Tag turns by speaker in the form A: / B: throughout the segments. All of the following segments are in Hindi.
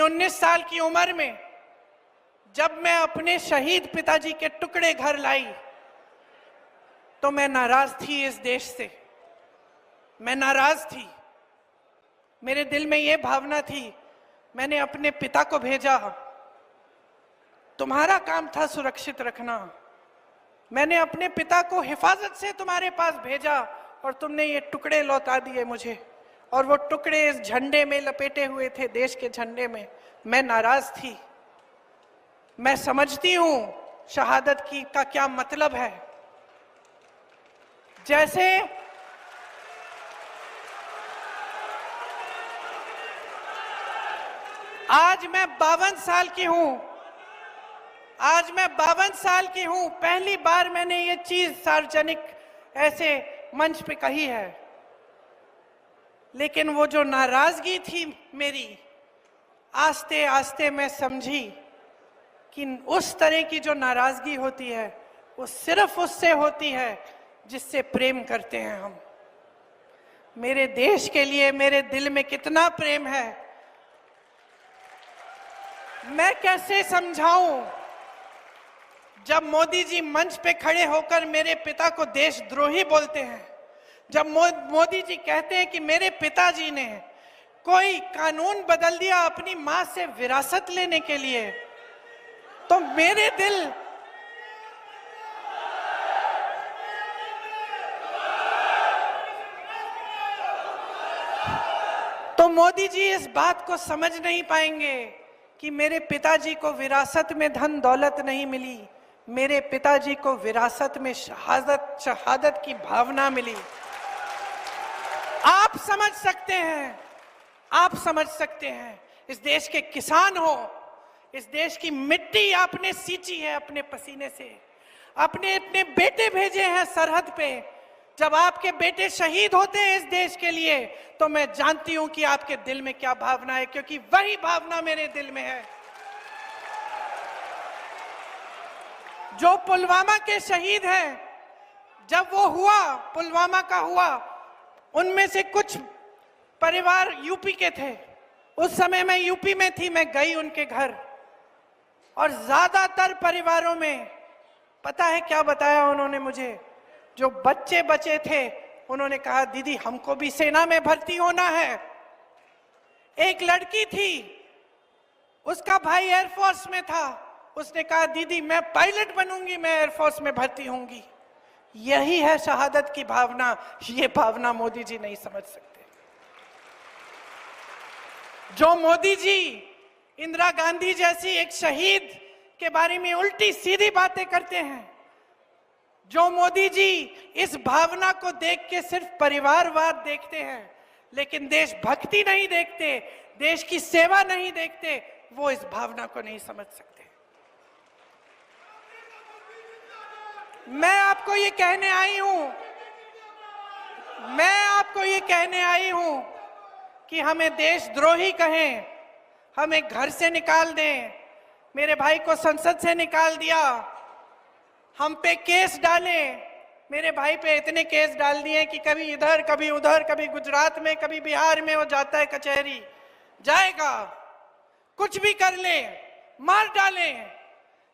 A: 19 साल की उम्र में जब मैं अपने शहीद पिताजी के टुकड़े घर लाई तो मैं नाराज थी इस देश से। मैं नाराज थी। मेरे दिल में यह भावना थी, मैंने अपने पिता को भेजा, तुम्हारा काम था सुरक्षित रखना। मैंने अपने पिता को हिफाजत से तुम्हारे पास भेजा और तुमने ये टुकड़े लौटा दिए मुझे, और वो टुकड़े इस झंडे में लपेटे हुए थे, देश के झंडे में। मैं नाराज थी। मैं समझती हूं शहादत की का क्या मतलब है। जैसे आज मैं 52 साल की हूं, आज मैं 52 साल की हूं, पहली बार मैंने ये चीज सार्वजनिक ऐसे मंच पे कही है। लेकिन वो जो नाराजगी थी मेरी, आस्ते आस्ते मैं समझी कि उस तरह की जो नाराजगी होती है वो सिर्फ उससे होती है जिससे प्रेम करते हैं हम। मेरे देश के लिए मेरे दिल में कितना प्रेम है, मैं कैसे समझाऊं। जब मोदी जी मंच पे खड़े होकर मेरे पिता को देशद्रोही बोलते हैं, जब मोदी जी कहते हैं कि मेरे पिताजी ने कोई कानून बदल दिया अपनी मां से विरासत लेने के लिए, तो मेरे दिल तो मोदी जी इस बात को समझ नहीं पाएंगे कि मेरे पिताजी को विरासत में धन दौलत नहीं मिली, मेरे पिताजी को विरासत में शहादत की भावना मिली। आप समझ सकते हैं, आप समझ सकते हैं। इस देश के किसान हो, इस देश की मिट्टी आपने सींची है अपने पसीने से, अपने अपने बेटे भेजे हैं सरहद पे। जब आपके बेटे शहीद होते हैं इस देश के लिए, तो मैं जानती हूं कि आपके दिल में क्या भावना है, क्योंकि वही भावना मेरे दिल में है। जो पुलवामा के शहीद हैं, जब वो हुआ, पुलवामा का हुआ, उनमें से कुछ परिवार यूपी के थे। उस समय मैं यूपी में थी, मैं गई उनके घर, और ज्यादातर परिवारों में पता है क्या बताया उन्होंने मुझे? जो बच्चे बचे थे उन्होंने कहा, दीदी हमको भी सेना में भर्ती होना है। एक लड़की थी, उसका भाई एयरफोर्स में था, उसने कहा दीदी मैं पायलट बनूंगी, मैं एयरफोर्स में भर्ती होंगी। यही है शहादत की भावना। ये भावना मोदी जी नहीं समझ सकते। जो मोदी जी इंदिरा गांधी जैसी एक शहीद के बारे में उल्टी सीधी बातें करते हैं, जो मोदी जी इस भावना को देख के सिर्फ परिवारवाद देखते हैं, लेकिन देशभक्ति नहीं देखते, देश की सेवा नहीं देखते, वो इस भावना को नहीं समझ सकते। मैं आपको ये कहने आई हूं, मैं आपको ये कहने आई हूं कि हमें देशद्रोही कहें, हमें घर से निकाल दें, मेरे भाई को संसद से निकाल दिया, हम पे केस डाले, मेरे भाई पे इतने केस डाल दिए कि कभी इधर कभी उधर, कभी गुजरात में कभी बिहार में वो जाता है कचहरी, जाएगा, कुछ भी कर ले, मार डाले,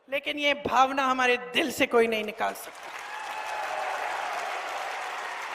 A: लेकिन ये भावना हमारे दिल से कोई नहीं निकाल सकता।